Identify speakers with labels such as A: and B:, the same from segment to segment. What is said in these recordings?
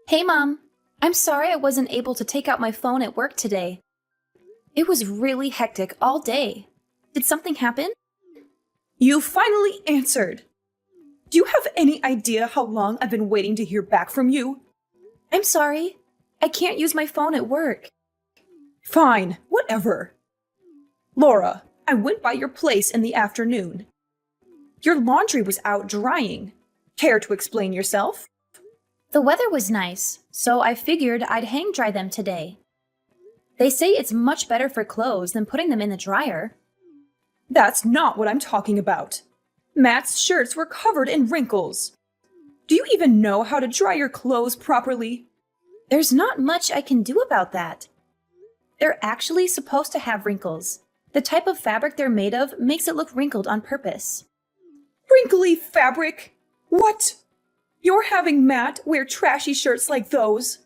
A: Hey, Mom. I'm sorry I wasn't able to take out my phone at work today. It was really hectic all day. Did something happen?
B: You finally answered! Do you have any idea how long I've been waiting to hear back from you?
A: I'm sorry. I can't use my phone at work.
B: Fine, whatever. Laura, I went by your place in the afternoon. Your laundry was out drying. Care to explain yourself?
A: The weather was nice, so I figured I'd hang dry them today. They say it's much better for clothes than putting them in the dryer.
B: That's not what I'm talking about. Matt's shirts were covered in wrinkles. Do you even know how to dry your clothes properly?
A: There's not much I can do about that. They're actually supposed to have wrinkles. The type of fabric they're made of makes it look wrinkled on purpose.
B: Wrinkly fabric? What? You're having Matt wear trashy shirts like those?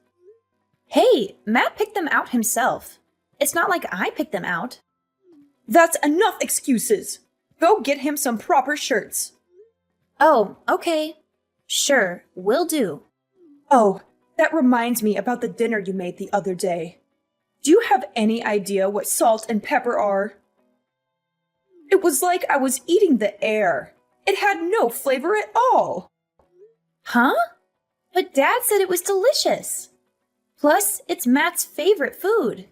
A: Hey, Matt picked them out himself. It's not like I picked them out.
B: That's enough excuses. Go get him some proper shirts.
A: Oh, okay. Sure, will do.
B: Oh, that reminds me about the dinner you made the other day. Do you have any idea what salt and pepper are? It was like I was eating the air. It had no flavor at all.
A: Huh? But Dad said it was delicious. Plus, it's Matt's favorite food.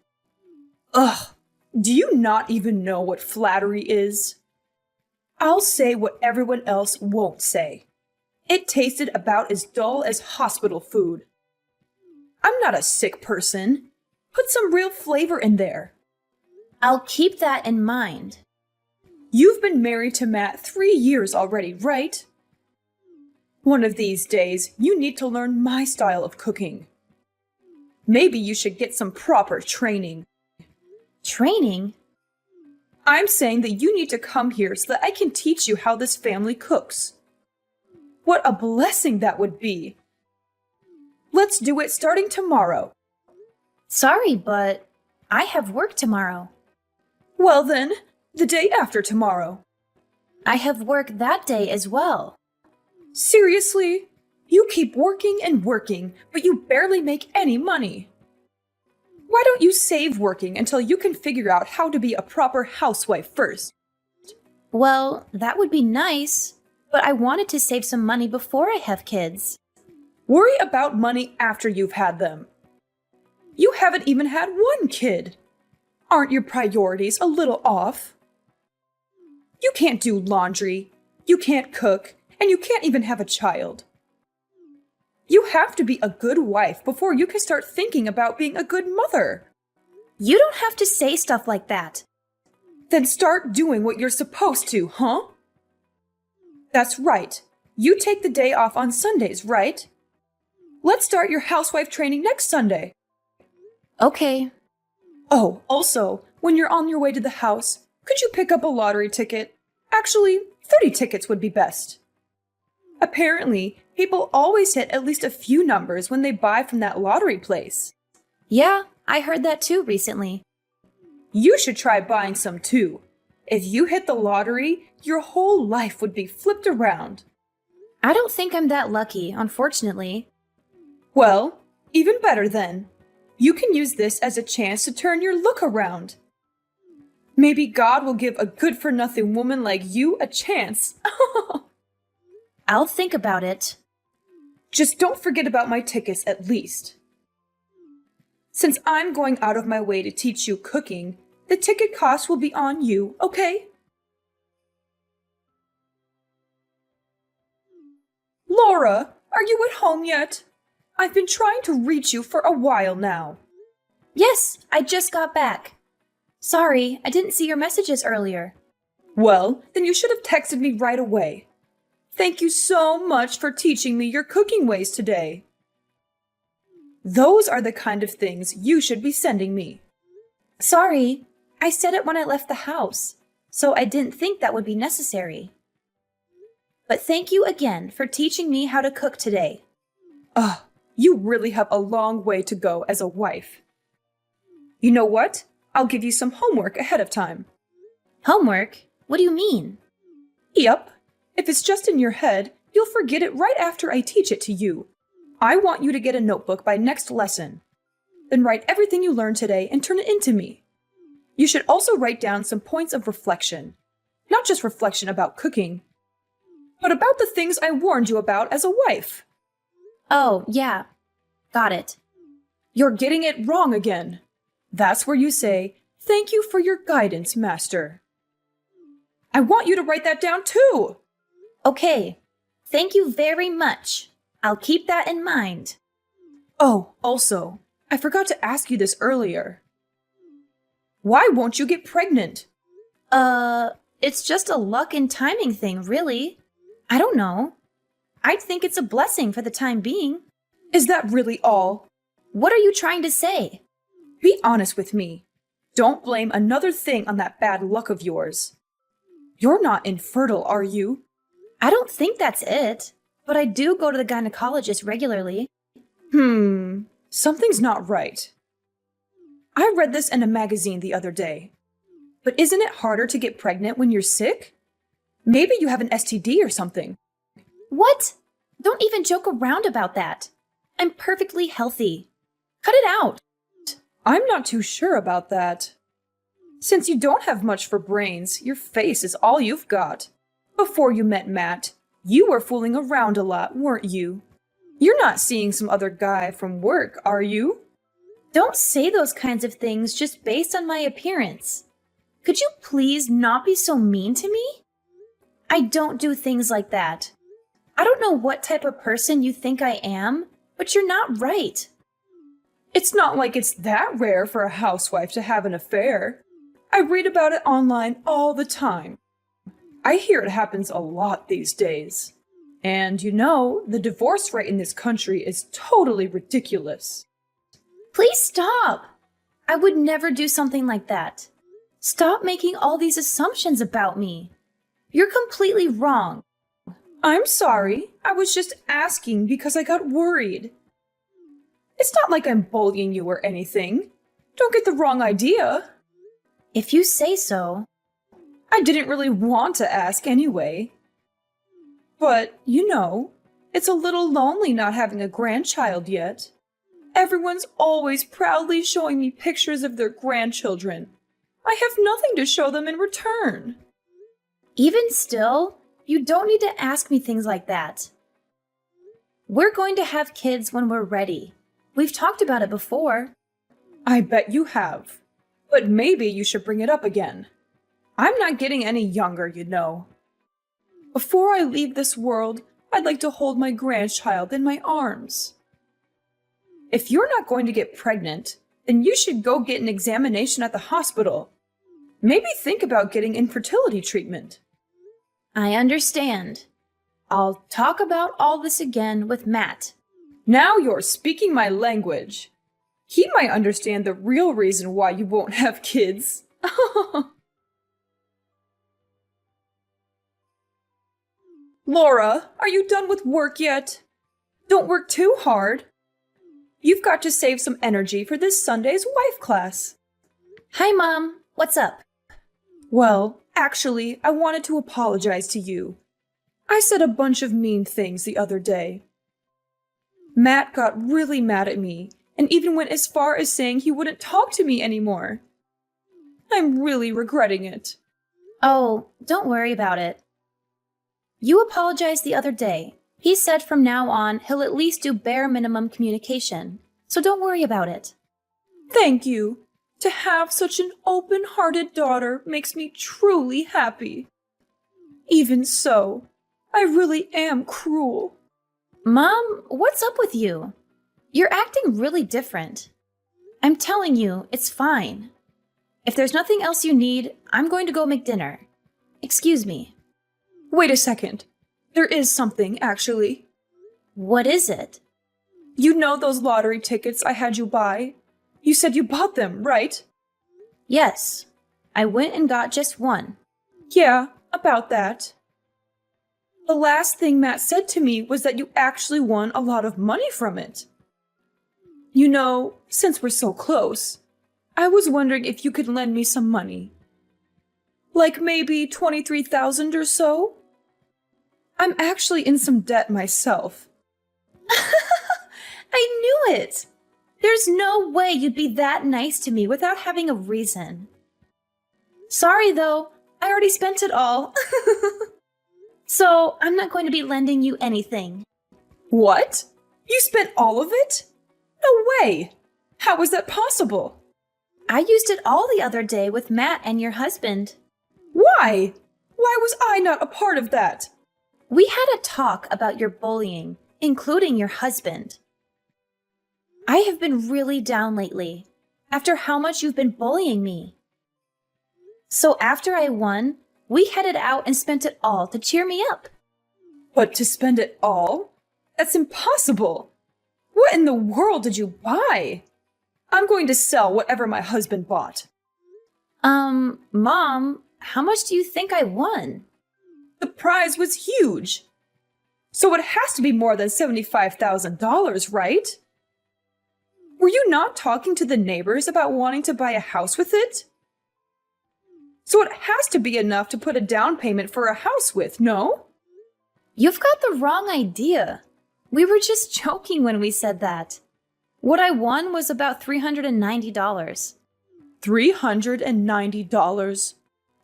B: Ugh, do you not even know what flattery is? I'll say what everyone else won't say. It tasted about as dull as hospital food. I'm not a sick person. Put some real flavor in there.
A: I'll keep that in mind.
B: You've been married to Matt 3 years already, right? One of these days, you need to learn my style of cooking. Maybe you should get some proper training.
A: Training?
B: I'm saying that you need to come here so that I can teach you how this family cooks. What a blessing that would be. Let's do it starting tomorrow.
A: Sorry, but I have work tomorrow.
B: Well then, the day after tomorrow.
A: I have work that day as well.
B: Seriously? You keep working and working, but you barely make any money. Why don't you save working until you can figure out how to be a proper housewife first?
A: Well, that would be nice, but I wanted to save some money before I have kids.
B: Worry about money after you've had them. You haven't even had one kid. Aren't your priorities a little off? You can't do laundry, you can't cook, and you can't even have a child. You have to be a good wife before you can start thinking about being a good mother.
A: You don't have to say stuff like that.
B: Then start doing what you're supposed to, huh? That's right. You take the day off on Sundays, right? Let's start your housewife training next Sunday.
A: Okay.
B: Oh, also, when you're on your way to the house, could you pick up a lottery ticket? Actually, 30 tickets would be best. Apparently, people always hit at least a few numbers when they buy from that lottery place.
A: Yeah, I heard that too recently.
B: You should try buying some too. If you hit the lottery, your whole life would be flipped around.
A: I don't think I'm that lucky, unfortunately.
B: Well, even better then. You can use this as a chance to turn your look around. Maybe God will give a good-for-nothing woman like you a chance.
A: I'll think about it.
B: Just don't forget about my tickets at least. Since I'm going out of my way to teach you cooking, the ticket cost will be on you, okay? Laura, are you at home yet? I've been trying to reach you for a while now.
A: Yes, I just got back. Sorry, I didn't see your messages earlier.
B: Well, then you should have texted me right away. Thank you so much for teaching me your cooking ways today. Those are the kind of things you should be sending me.
A: Sorry, I said it when I left the house, so I didn't think that would be necessary. But thank you again for teaching me how to cook today.
B: Ugh, you really have a long way to go as a wife. You know what? I'll give you some homework ahead of time.
A: Homework? What do you mean?
B: Yep. If it's just in your head, you'll forget it right after I teach it to you. I want you to get a notebook by next lesson. Then write everything you learned today and turn it into me. You should also write down some points of reflection. Not just reflection about cooking, but about the things I warned you about as a wife.
A: Oh, yeah. Got it.
B: You're getting it wrong again. That's where you say, "Thank you for your guidance, Master." I want you to write that down too.
A: Okay. Thank you very much. I'll keep that in mind.
B: Oh, also, I forgot to ask you this earlier. Why won't you get pregnant?
A: It's just a luck and timing thing, really. I don't know. I'd think it's a blessing for the time being.
B: Is that really all?
A: What are you trying to say?
B: Be honest with me. Don't blame another thing on that bad luck of yours. You're not infertile, are you?
A: I don't think that's it, but I do go to the gynecologist regularly.
B: Something's not right. I read this in a magazine the other day. But isn't it harder to get pregnant when you're sick? Maybe you have an STD or something.
A: What? Don't even joke around about that. I'm perfectly healthy. Cut it out.
B: I'm not too sure about that. Since you don't have much for brains, your face is all you've got. Before you met Matt, you were fooling around a lot, weren't you? You're not seeing some other guy from work, are you?
A: Don't say those kinds of things just based on my appearance. Could you please not be so mean to me? I don't do things like that. I don't know what type of person you think I am, but you're not right.
B: It's not like it's that rare for a housewife to have an affair. I read about it online all the time. I hear it happens a lot these days. And you know, the divorce rate in this country is totally ridiculous.
A: Please stop. I would never do something like that. Stop making all these assumptions about me. You're completely wrong.
B: I'm sorry. I was just asking because I got worried. It's not like I'm bullying you or anything. Don't get the wrong idea.
A: If you say so.
B: I didn't really want to ask anyway. But, you know, it's a little lonely not having a grandchild yet. Everyone's always proudly showing me pictures of their grandchildren. I have nothing to show them in return.
A: Even still, you don't need to ask me things like that. We're going to have kids when we're ready. We've talked about it before.
B: I bet you have. But maybe you should bring it up again. I'm not getting any younger, you know. Before I leave this world, I'd like to hold my grandchild in my arms. If you're not going to get pregnant, then you should go get an examination at the hospital. Maybe think about getting infertility treatment.
A: I understand. I'll talk about all this again with Matt.
B: Now you're speaking my language. He might understand the real reason why you won't have kids. Laura, are you done with work yet? Don't work too hard. You've got to save some energy for this Sunday's wife class.
A: Hi, Mom. What's up?
B: Well, actually, I wanted to apologize to you. I said a bunch of mean things the other day. Matt got really mad at me and even went as far as saying he wouldn't talk to me anymore. I'm really regretting it.
A: Oh, don't worry about it. You apologized the other day. He said from now on he'll at least do bare minimum communication, so don't worry about it.
B: Thank you. To have such an open-hearted daughter makes me truly happy. Even so, I really am cruel.
A: Mom, what's up with you? You're acting really different. I'm telling you, it's fine. If there's nothing else you need, I'm going to go make dinner. Excuse me.
B: Wait a second. There is something, actually.
A: What is it?
B: You know those lottery tickets I had you buy? You said you bought them, right?
A: Yes. I went and got just one.
B: Yeah, about that. The last thing Matt said to me was that you actually won a lot of money from it. You know, since we're so close, I was wondering if you could lend me some money. Like maybe 23,000 or so? I'm actually in some debt myself.
A: it! There's no way you'd be that nice to me without having a reason. Sorry though, I already spent it all. So I'm not going to be lending you anything.
B: What? You spent all of it? No way! How was that possible?
A: I used it all the other day with Matt and your husband.
B: Why? Why was I not a part of that?
A: We had a talk about your bullying, including your husband. I have been really down lately, after how much you've been bullying me. So after I won, we headed out and spent it all to cheer me up.
B: But to spend it all? That's impossible! What in the world did you buy? I'm going to sell whatever my husband bought.
A: Mom, how much do you think I won?
B: The prize was huge. So it has to be more than $75,000, right? Were you not talking to the neighbors about wanting to buy a house with it? So it has to be enough to put a down payment for a house with, no?
A: You've got the wrong idea. We were just joking when we said that. What I won was about $390.
B: $390?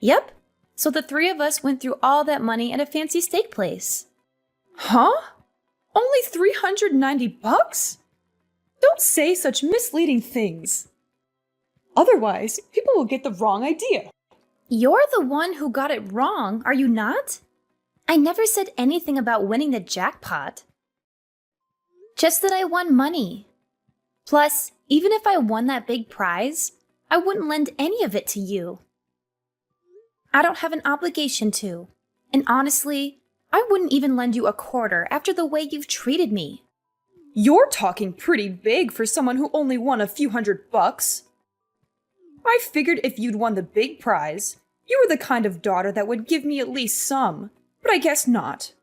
A: Yep. So the three of us went through all that money at a fancy steak place.
B: Huh? Only $390? Don't say such misleading things. Otherwise, people will get the wrong idea.
A: You're the one who got it wrong, are you not? I never said anything about winning the jackpot. Just that I won money. Plus, even if I won that big prize, I wouldn't lend any of it to you. I don't have an obligation to. And honestly, I wouldn't even lend you a quarter after the way you've treated me.
B: You're talking pretty big for someone who only won a few $100. I figured if you'd won the big prize, you were the kind of daughter that would give me at least some, but I guess not.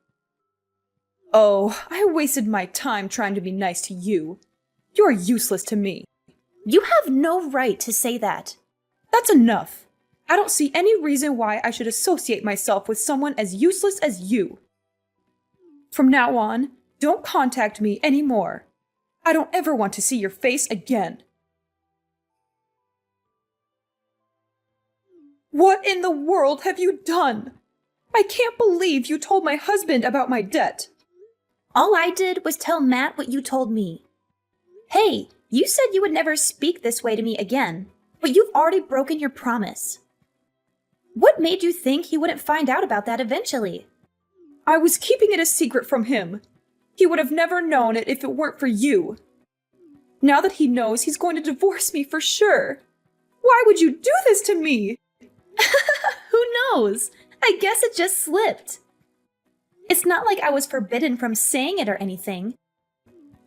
B: Oh, I wasted my time trying to be nice to you. You're useless to me.
A: You have no right to say that.
B: That's enough. I don't see any reason why I should associate myself with someone as useless as you. From now on, don't contact me anymore. I don't ever want to see your face again. What in the world have you done? I can't believe you told my husband about my debt.
A: All I did was tell Matt what you told me. Hey, you said you would never speak this way to me again, but you've already broken your promise. What made you think he wouldn't find out about that eventually?
B: I was keeping it a secret from him. He would have never known it if it weren't for you. Now that he knows, he's going to divorce me for sure. Why would you do this to me?
A: Who knows? I guess it just slipped. It's not like I was forbidden from saying it or anything.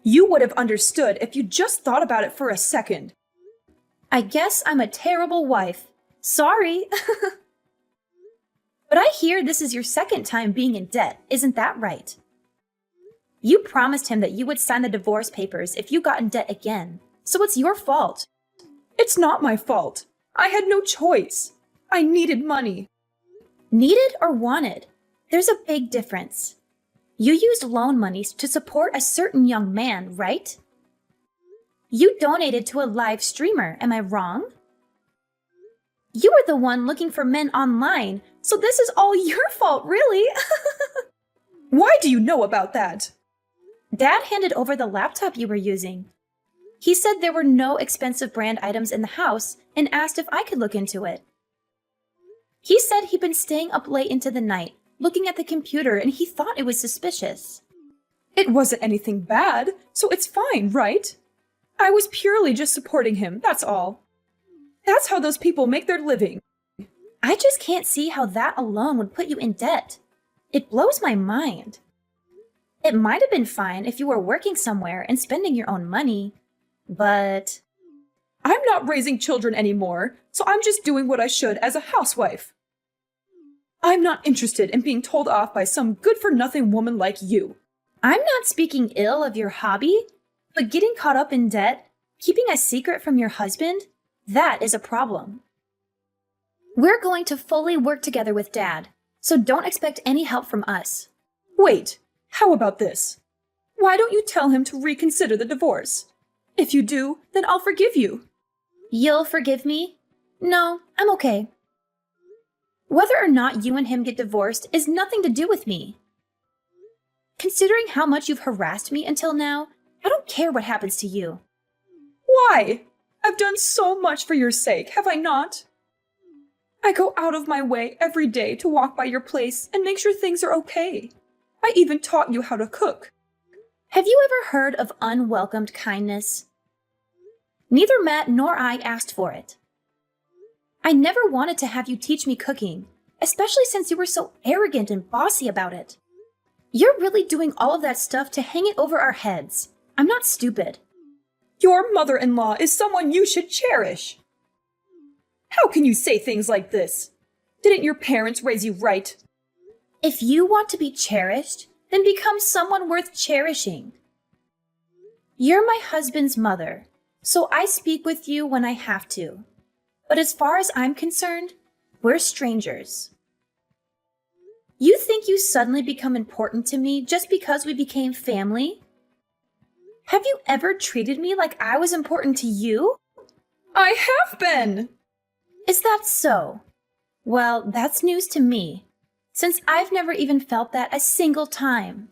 B: You would have understood if you just thought about it for a second.
A: I guess I'm a terrible wife. Sorry. But I hear this is your second time being in debt, isn't that right? You promised him that you would sign the divorce papers if you got in debt again, so it's your fault.
B: It's not my fault. I had no choice. I needed money.
A: Needed or wanted? There's a big difference. You used loan monies to support a certain young man, right? You donated to a live streamer, am I wrong? You were the one looking for men online, so this is all your fault, really.
B: Why do you know about that?
A: Dad handed over the laptop you were using. He said there were no expensive brand items in the house and asked if I could look into it. He said he'd been staying up late into the night, looking at the computer, and he thought it was suspicious.
B: It wasn't anything bad, so it's fine, right? I was purely just supporting him, that's all. That's how those people make their living.
A: I just can't see how that alone would put you in debt. It blows my mind. It might have been fine if you were working somewhere and spending your own money, but...
B: I'm not raising children anymore, so I'm just doing what I should as a housewife. I'm not interested in being told off by some good-for-nothing woman like you.
A: I'm not speaking ill of your hobby, but getting caught up in debt, keeping a secret from your husband, that is a problem. We're going to fully work together with Dad, so don't expect any help from us.
B: Wait, how about this? Why don't you tell him to reconsider the divorce? If you do, then I'll forgive you.
A: You'll forgive me? No, I'm okay. Whether or not you and him get divorced is nothing to do with me. Considering how much you've harassed me until now, I don't care what happens to you.
B: Why? I've done so much for your sake, have I not? I go out of my way every day to walk by your place and make sure things are okay. I even taught you how to cook.
A: Have you ever heard of unwelcomed kindness? Neither Matt nor I asked for it. I never wanted to have you teach me cooking, especially since you were so arrogant and bossy about it. You're really doing all of that stuff to hang it over our heads. I'm not stupid.
B: Your mother-in-law is someone you should cherish. How can you say things like this? Didn't your parents raise you right?
A: If you want to be cherished, then become someone worth cherishing. You're my husband's mother, so I speak with you when I have to. But as far as I'm concerned, we're strangers. You think you suddenly become important to me just because we became family? Have you ever treated me like I was important to you?
B: I have been!
A: Is that so? Well, that's news to me, since I've never even felt that a single time.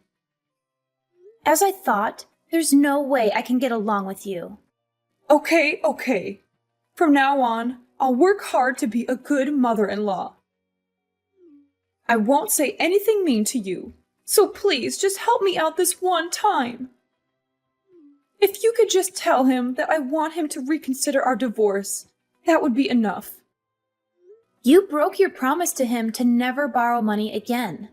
A: As I thought, there's no way I can get along with you.
B: Okay. From now on, I'll work hard to be a good mother-in-law. I won't say anything mean to you, so please just help me out this one time. If you could just tell him that I want him to reconsider our divorce, that would be enough.
A: You broke your promise to him to never borrow money again.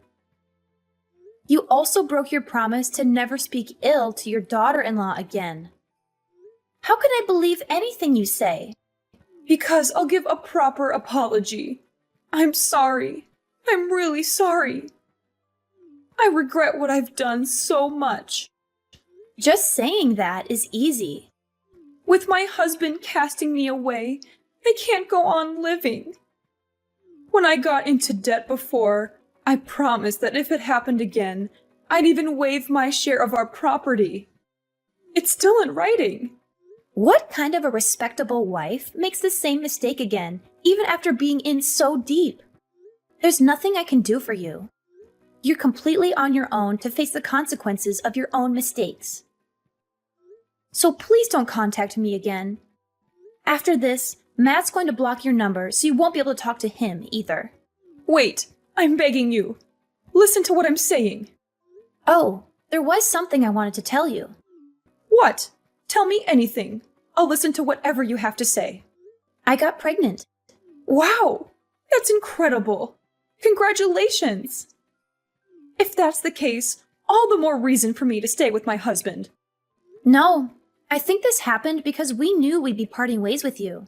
A: You also broke your promise to never speak ill to your daughter-in-law again. How can I believe anything you say?
B: Because I'll give a proper apology. I'm sorry. I'm really sorry. I regret what I've done so much.
A: Just saying that is easy.
B: With my husband casting me away, I can't go on living. When I got into debt before, I promised that if it happened again, I'd even waive my share of our property. It's still in writing.
A: What kind of a respectable wife makes the same mistake again, even after being in so deep? There's nothing I can do for you. You're completely on your own to face the consequences of your own mistakes. So please don't contact me again. After this, Matt's going to block your number so you won't be able to talk to him either.
B: Wait, I'm begging you. Listen to what I'm saying.
A: Oh, there was something I wanted to tell you.
B: What? Tell me anything. I'll listen to whatever you have to say.
A: I got pregnant.
B: Wow, that's incredible. Congratulations. If that's the case, all the more reason for me to stay with my husband.
A: No, I think this happened because we knew we'd be parting ways with you.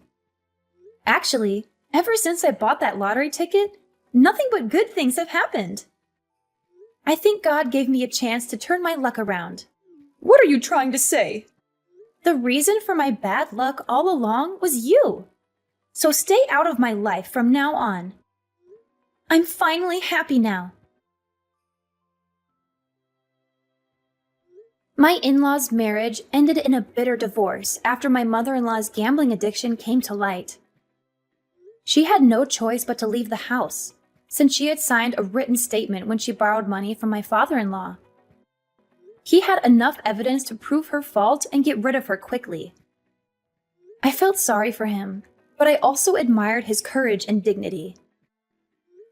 A: Actually, ever since I bought that lottery ticket, nothing but good things have happened. I think God gave me a chance to turn my luck around.
B: What are you trying to say?
A: The reason for my bad luck all along was you. So stay out of my life from now on. I'm finally happy now. My in-laws' marriage ended in a bitter divorce after my mother-in-law's gambling addiction came to light. She had no choice but to leave the house, since she had signed a written statement when she borrowed money from my father-in-law. He had enough evidence to prove her fault and get rid of her quickly. I felt sorry for him, but I also admired his courage and dignity.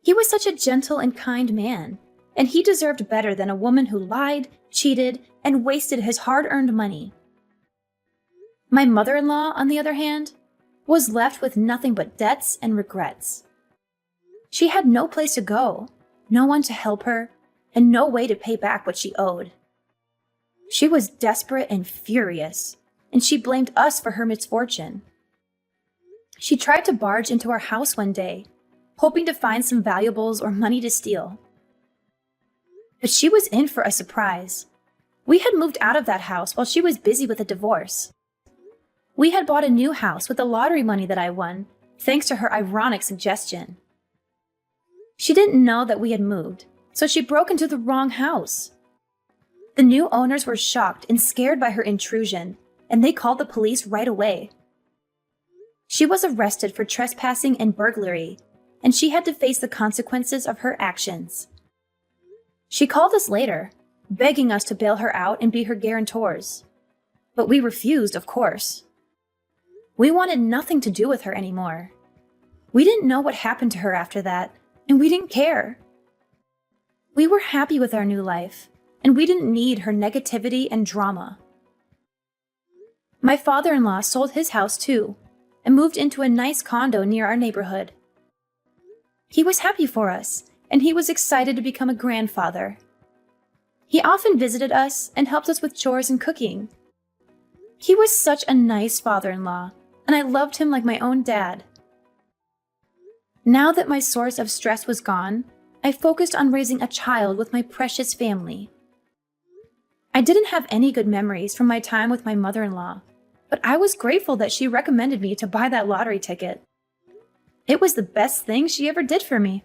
A: He was such a gentle and kind man, and he deserved better than a woman who lied, cheated, and wasted his hard-earned money. My mother-in-law, on the other hand, was left with nothing but debts and regrets. She had no place to go, no one to help her, and no way to pay back what she owed. She was desperate and furious, and she blamed us for her misfortune. She tried to barge into our house one day, hoping to find some valuables or money to steal. But she was in for a surprise. We had moved out of that house while she was busy with a divorce. We had bought a new house with the lottery money that I won, thanks to her ironic suggestion. She didn't know that we had moved, so she broke into the wrong house. The new owners were shocked and scared by her intrusion, and they called the police right away. She was arrested for trespassing and burglary, and she had to face the consequences of her actions. She called us later, begging us to bail her out and be her guarantors. But we refused, of course. We wanted nothing to do with her anymore. We didn't know what happened to her after that, and we didn't care. We were happy with our new life, and we didn't need her negativity and drama. My father-in-law sold his house too, and moved into a nice condo near our neighborhood. He was happy for us, and he was excited to become a grandfather. He often visited us and helped us with chores and cooking. He was such a nice father-in-law, and I loved him like my own dad. Now that my source of stress was gone, I focused on raising a child with my precious family. I didn't have any good memories from my time with my mother-in-law, but I was grateful that she recommended me to buy that lottery ticket. It was the best thing she ever did for me.